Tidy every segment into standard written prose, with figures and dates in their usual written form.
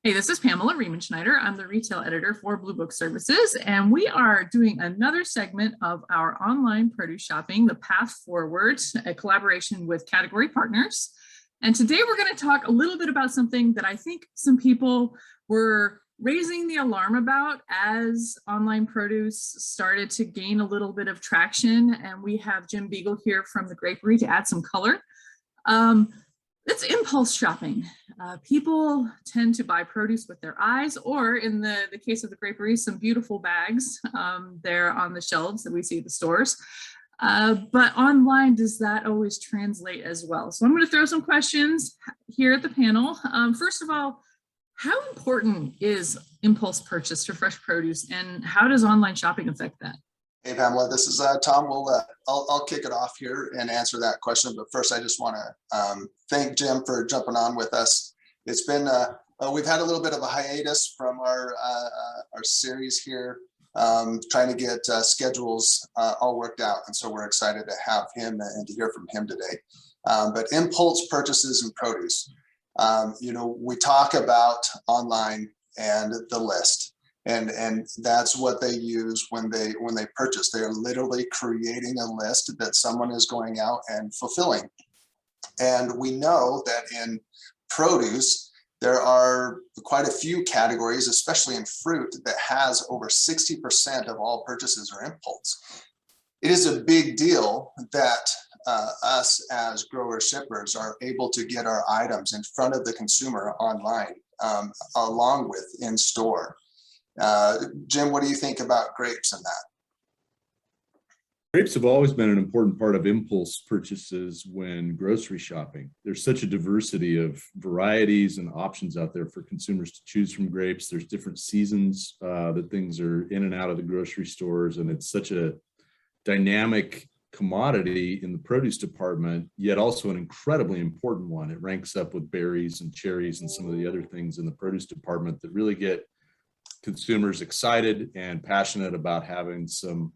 Hey, this is Pamela Riemenschneider. I'm the retail editor for Blue Book Services, and we are doing another segment of our online produce shopping, The Path Forward, a collaboration with category partners. And today we're going to talk a little bit about something that I think some people were raising the alarm about as online produce started to gain a little bit of traction. And we have Jim Beagle here from the Grapery to add some color. It's impulse shopping. People tend to buy produce with their eyes, or in the case of the Grapery, some beautiful bags there on the shelves that we see at the stores. But online, does that always translate as well? So I'm going to throw some questions here at the panel. First of all, how important is impulse purchase for fresh produce, and how does online shopping affect that? Hey, Pamela, this is Tom. I'll kick it off here and answer that question. But first, I just want to thank Jim for jumping on with us. It's been, we've had a little bit of a hiatus from our series here, trying to get schedules all worked out. And so we're excited to have him and to hear from him today. But impulse purchases and produce, we talk about online and the list. And that's what they use when they purchase. They are literally creating a list that someone is going out and fulfilling. And we know that in produce, there are quite a few categories, especially in fruit, that has over 60% of all purchases are impulse. It is a big deal that us as grower shippers are able to get our items in front of the consumer online, along with in store. Jim, what do you think about grapes and that? Grapes have always been an important part of impulse purchases when grocery shopping. There's such a diversity of varieties and options out there for consumers to choose from grapes. There's different seasons that things are in and out of the grocery stores, and it's such a dynamic commodity in the produce department, yet also an incredibly important one. It ranks up with berries and cherries and some of the other things in the produce department that really get consumers excited and passionate about having some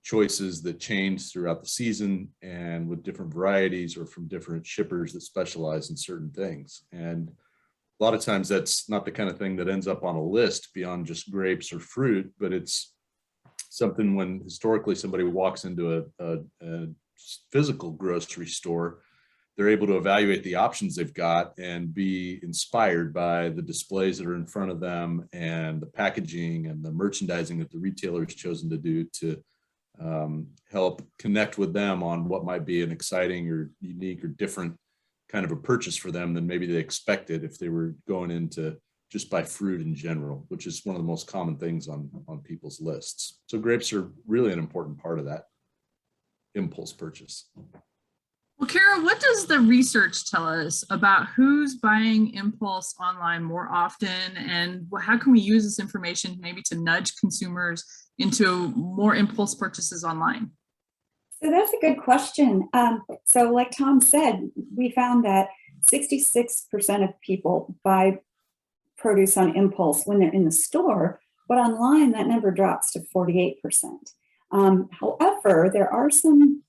choices that change throughout the season and with different varieties or from different shippers that specialize in certain things. And a lot of times that's not the kind of thing that ends up on a list beyond just grapes or fruit, but it's something when historically somebody walks into a physical grocery store, they're able to evaluate the options they've got and be inspired by the displays that are in front of them and the packaging and the merchandising that the retailer has chosen to do to help connect with them on what might be an exciting or unique or different kind of a purchase for them than maybe they expected if they were going in to just buy fruit in general, which is one of the most common things on people's lists. So grapes are really an important part of that impulse purchase. Well, Cara, what does the research tell us about who's buying impulse online more often, and how can we use this information maybe to nudge consumers into more impulse purchases online? So that's a good question. So like Tom said, we found that 66% of people buy produce on impulse when they're in the store, but online that number drops to 48%. However, there are some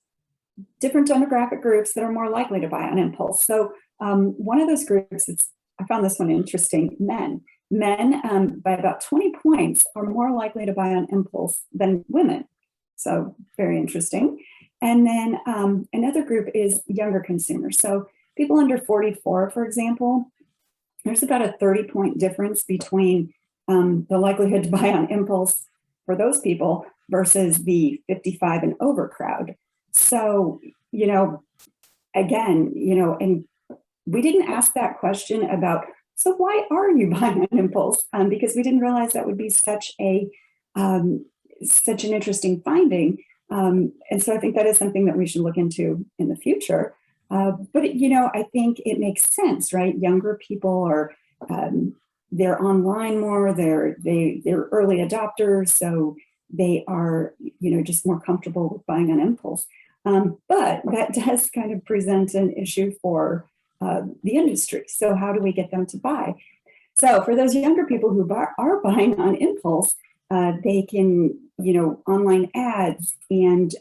different demographic groups that are more likely to buy on impulse. So one of those groups I found this one interesting, men. Men by about 20 points are more likely to buy on impulse than women. So very interesting. And then another group is younger consumers. So people under 44, for example, there's about a 30-point difference between the likelihood to buy on impulse for those people versus the 55 and over crowd. So, again, and we didn't ask that question about, so why are you buying on impulse? Because we didn't realize that would be such an interesting finding. And so I think that is something that we should look into in the future. But, I think it makes sense, right? Younger people are, they're online more, they're early adopters. So they are, just more comfortable with buying on impulse. But that does kind of present an issue for the industry. So how do we get them to buy? So for those younger people who are buying on impulse, they can, online ads and,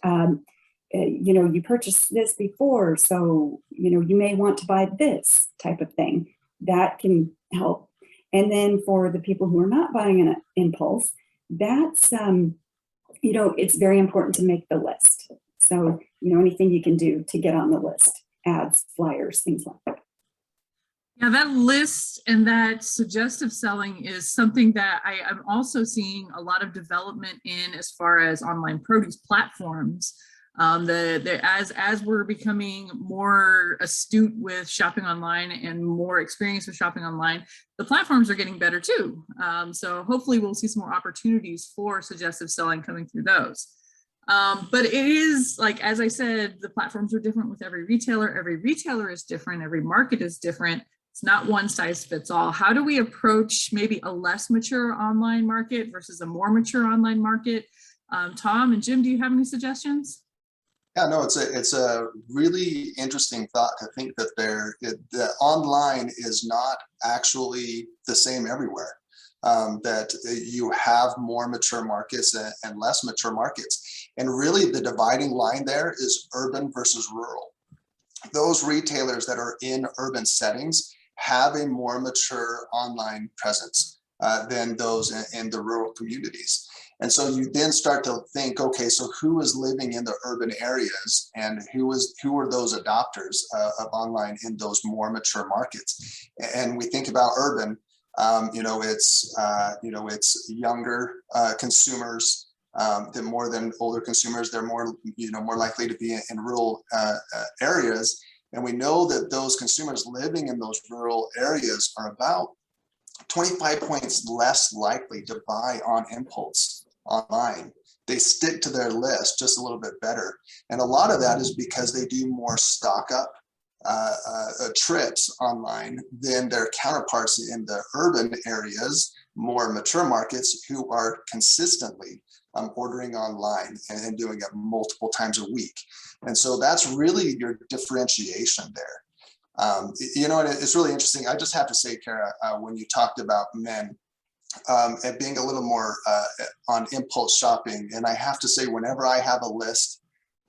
you purchased this before, so, you may want to buy this type of thing. That can help. And then for the people who are not buying an impulse, that's, it's very important to make the list. So, anything you can do to get on the list, ads, flyers, things like that. Yeah, that list and that suggestive selling is something that I'm also seeing a lot of development in as far as online produce platforms. As we're becoming more astute with shopping online and more experienced with shopping online, the platforms are getting better too. So hopefully we'll see some more opportunities for suggestive selling coming through those. But it is, like, as I said, the platforms are different with every retailer. Every retailer is different. Every market is different. It's not one size fits all. How do we approach maybe a less mature online market versus a more mature online market? Tom and Jim, do you have any suggestions? Yeah, no, it's a really interesting thought to think that the online is not actually the same everywhere. That you have more mature markets and less mature markets. And really the dividing line there is urban versus rural. Those retailers that are in urban settings have a more mature online presence than those in the rural communities. And so you then start to think, okay, so who is living in the urban areas and who are those adopters of online in those more mature markets? And we think about urban, it's younger consumers more than older consumers. They're more likely to be in rural areas. And we know that those consumers living in those rural areas are about 25 points less likely to buy on impulse online. They stick to their list just a little bit better. And a lot of that is because they do more stock up trips online than their counterparts in the urban areas, more mature markets, who are consistently ordering online and doing it multiple times a week. And so that's really your differentiation there. And it's really interesting. I just have to say, Cara, when you talked about men and being a little more on impulse shopping, and I have to say, whenever I have a list,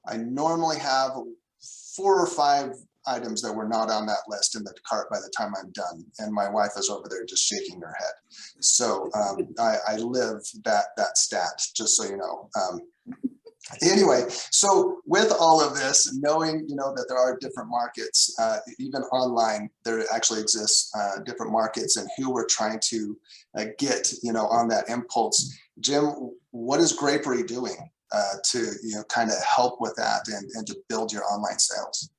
I normally have 4 or 5 items that were not on that list in the cart by the time I'm done, and my wife is over there just shaking her head. So I live that stat, just so you know. Anyway, so with all of this, knowing that there are different markets, even online, there actually exists different markets, and who we're trying to get on that impulse. Jim, what is Grapery doing to kind of help with that and to build your online sales?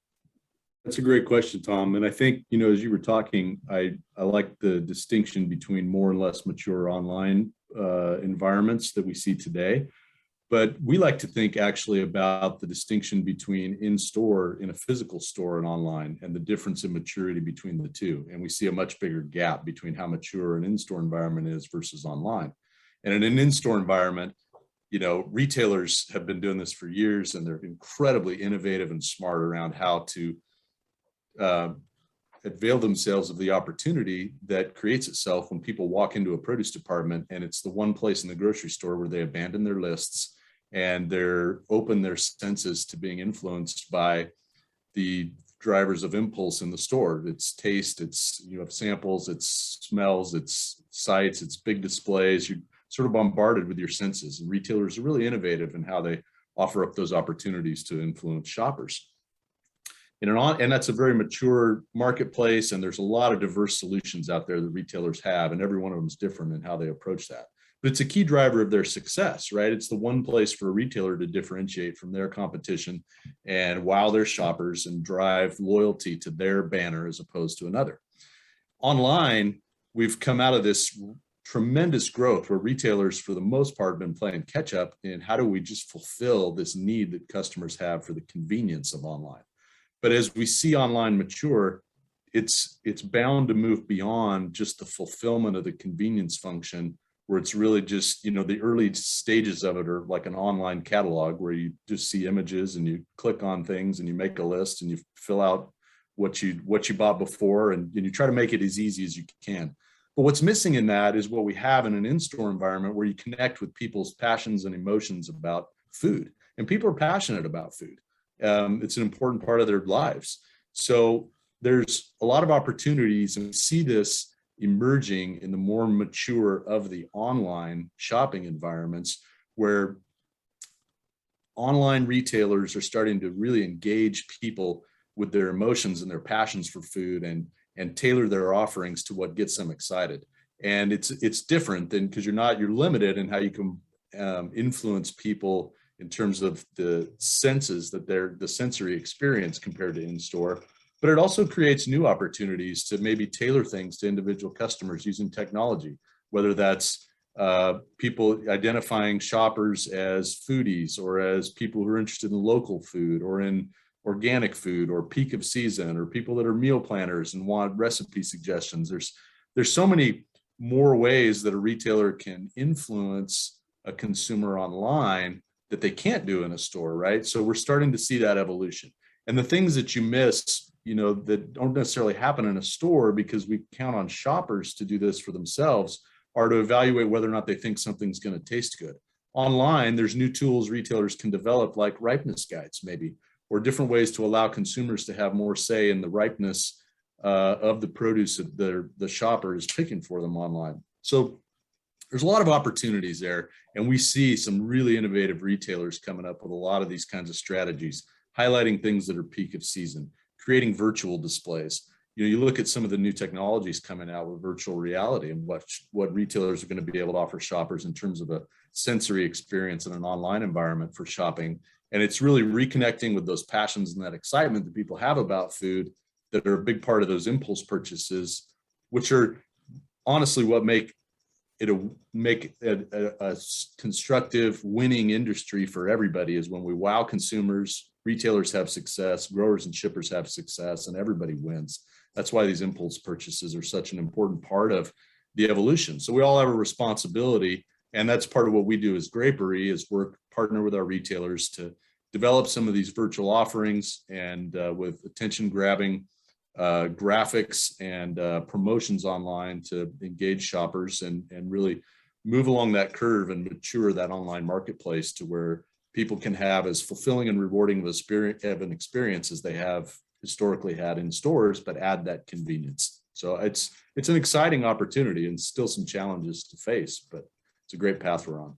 That's a great question, Tom. And I think, as you were talking, I like the distinction between more and less mature online environments that we see today. But we like to think actually about the distinction between in-store, in a physical store, and online, and the difference in maturity between the two. And we see a much bigger gap between how mature an in-store environment is versus online. And in an in-store environment, retailers have been doing this for years, and they're incredibly innovative and smart around how to avail themselves of the opportunity that creates itself when people walk into a produce department, and it's the one place in the grocery store where they abandon their lists and they're open their senses to being influenced by the drivers of impulse in the store. It's taste, it's samples, it's smells, it's sights, it's big displays. You're sort of bombarded with your senses, and retailers are really innovative in how they offer up those opportunities to influence shoppers. And that's a very mature marketplace, and there's a lot of diverse solutions out there that retailers have, and every one of them is different in how they approach that. But it's a key driver of their success, right? It's the one place for a retailer to differentiate from their competition and wow their shoppers and drive loyalty to their banner as opposed to another. Online, we've come out of this tremendous growth where retailers, for the most part, have been playing catch up in how do we just fulfill this need that customers have for the convenience of online. But as we see online mature, it's bound to move beyond just the fulfillment of the convenience function, where it's really just, the early stages of it are like an online catalog where you just see images and you click on things and you make a list and you fill out what you bought before, and you try to make it as easy as you can. But what's missing in that is what we have in an in-store environment where you connect with people's passions and emotions about food. And people are passionate about food. It's an important part of their lives. So there's a lot of opportunities, and we see this emerging in the more mature of the online shopping environments, where online retailers are starting to really engage people with their emotions and their passions for food, and tailor their offerings to what gets them excited. And it's different than, because you're limited in how you can influence people in terms of the senses, that the sensory experience compared to in-store. But it also creates new opportunities to maybe tailor things to individual customers using technology, whether that's people identifying shoppers as foodies, or as people who are interested in local food or in organic food or peak of season, or people that are meal planners and want recipe suggestions. There's so many more ways that a retailer can influence a consumer online that they can't do in a store, right? So we're starting to see that evolution. And the things that you miss, that don't necessarily happen in a store, because we count on shoppers to do this for themselves, are to evaluate whether or not they think something's going to taste good. Online, there's new tools retailers can develop, like ripeness guides maybe, or different ways to allow consumers to have more say in the ripeness of the produce that the shopper is picking for them online. So there's a lot of opportunities there, and we see some really innovative retailers coming up with a lot of these kinds of strategies, highlighting things that are peak of season, creating virtual displays. You look at some of the new technologies coming out with virtual reality, and what retailers are going to be able to offer shoppers in terms of a sensory experience in an online environment for shopping. And it's really reconnecting with those passions and that excitement that people have about food, that are a big part of those impulse purchases, which are honestly what make it a constructive, winning industry for everybody. Is when we wow consumers, retailers have success, growers and shippers have success, and everybody wins. That's why these impulse purchases are such an important part of the evolution. So we all have a responsibility, and that's part of what we do as Grapery, is partner with our retailers to develop some of these virtual offerings, and with attention-grabbing graphics and promotions online to engage shoppers, and really move along that curve and mature that online marketplace to where people can have as fulfilling and rewarding of an experience as they have historically had in stores, but add that convenience. So it's an exciting opportunity, and still some challenges to face, but it's a great path we're on.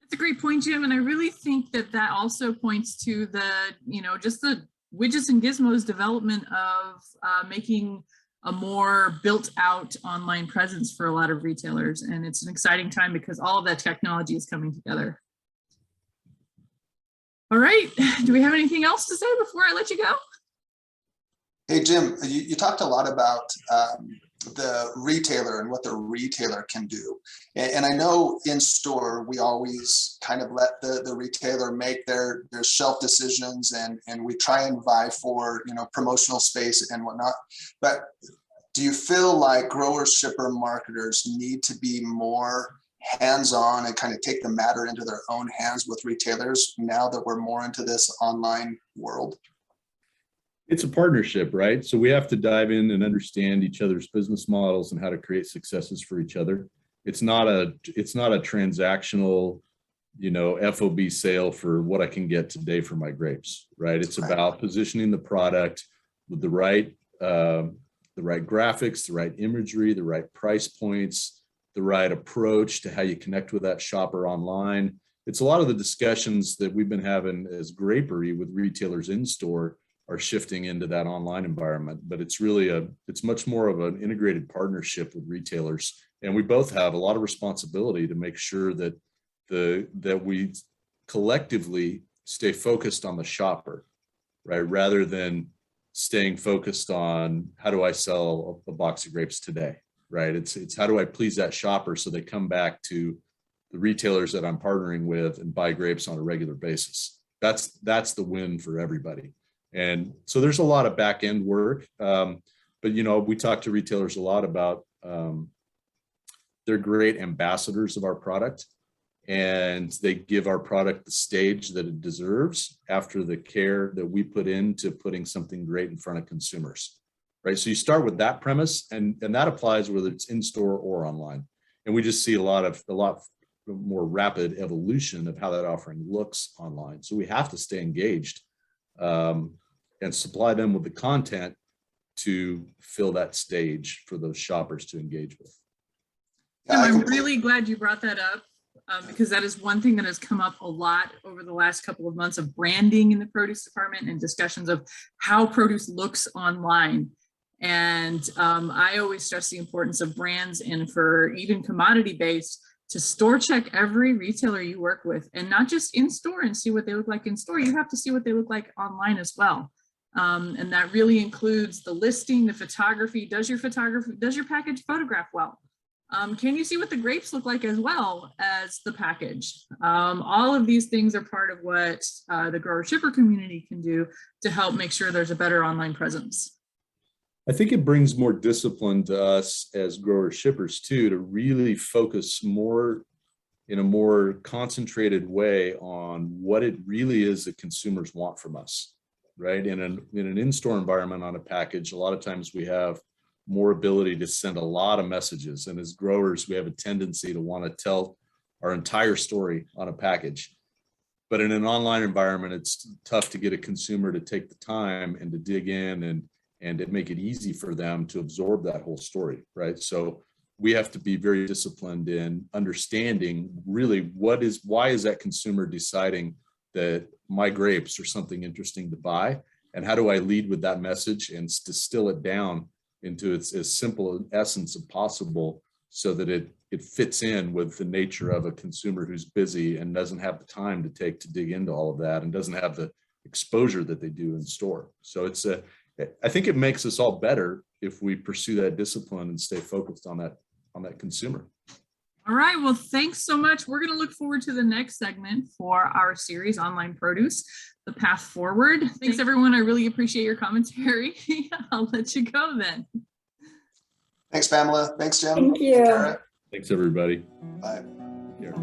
That's a great point, Jim. And I really think that also points to just the widgets and gizmos development of making a more built out online presence for a lot of retailers. And it's an exciting time because all of that technology is coming together. All right, do we have anything else to say before I let you go? Hey, Jim, you talked a lot about the retailer and what the retailer can do. And I know in store, we always kind of let the retailer make their shelf decisions, and we try and vie for, promotional space and whatnot. But do you feel like growers, shipper, marketers need to be more hands-on and kind of take the matter into their own hands with retailers now that we're more into this online world? It's a partnership, right? So we have to dive in and understand each other's business models and how to create successes for each other. It's not a transactional, FOB sale for what I can get today for my grapes, right? It's about positioning the product with the right graphics, the right imagery, the right price points, the right approach to how you connect with that shopper online. It's a lot of the discussions that we've been having as Grapery with retailers in store are shifting into that online environment, but it's much more of an integrated partnership with retailers. And we both have a lot of responsibility to make sure that we collectively stay focused on the shopper, right? Rather than staying focused on how do I sell a box of grapes today, right? It's how do I please that shopper so they come back to the retailers that I'm partnering with and buy grapes on a regular basis. That's the win for everybody. And so there's a lot of back end work, but we talk to retailers a lot about they're great ambassadors of our product, and they give our product the stage that it deserves after the care that we put into putting something great in front of consumers, right? So you start with that premise, and that applies whether it's in store or online. And we just see a lot more rapid evolution of how that offering looks online. So we have to stay engaged and supply them with the content to fill that stage for those shoppers to engage with. Tim, I'm really glad you brought that up because that is one thing that has come up a lot over the last couple of months of branding in the produce department and discussions of how produce looks online. And I always stress the importance of brands, and for even commodity based, to store check every retailer you work with, and not just in store and see what they look like in store. You have to see what they look like online as well. And that really includes the listing, the photography. Does your package photograph well? Can you see what the grapes look like as well as the package? All of these things are part of what the grower shipper community can do to help make sure there's a better online presence. I think it brings more discipline to us as grower shippers too, to really focus more in a more concentrated way on what it really is that consumers want from us, right? In an in-store environment on a package, a lot of times we have more ability to send a lot of messages. And as growers, we have a tendency to want to tell our entire story on a package. But in an online environment, it's tough to get a consumer to take the time and to dig in and to make it easy for them to absorb that whole story, right? So we have to be very disciplined in understanding really why is that consumer deciding that my grapes are something interesting to buy, and how do I lead with that message and distill it down into its as simple an essence as possible, so that it fits in with the nature of a consumer who's busy and doesn't have the time to dig into all of that and doesn't have the exposure that they do in store. So I think it makes us all better if we pursue that discipline and stay focused on that consumer. All right, well, thanks so much. We're going to look forward to the next segment for our series, Online Produce, the Path Forward. Thanks, everyone. I really appreciate your commentary. I'll let you go then. Thanks, Pamela. Thanks, Jim. Thank you. Cara. Thanks, everybody. Bye. Here.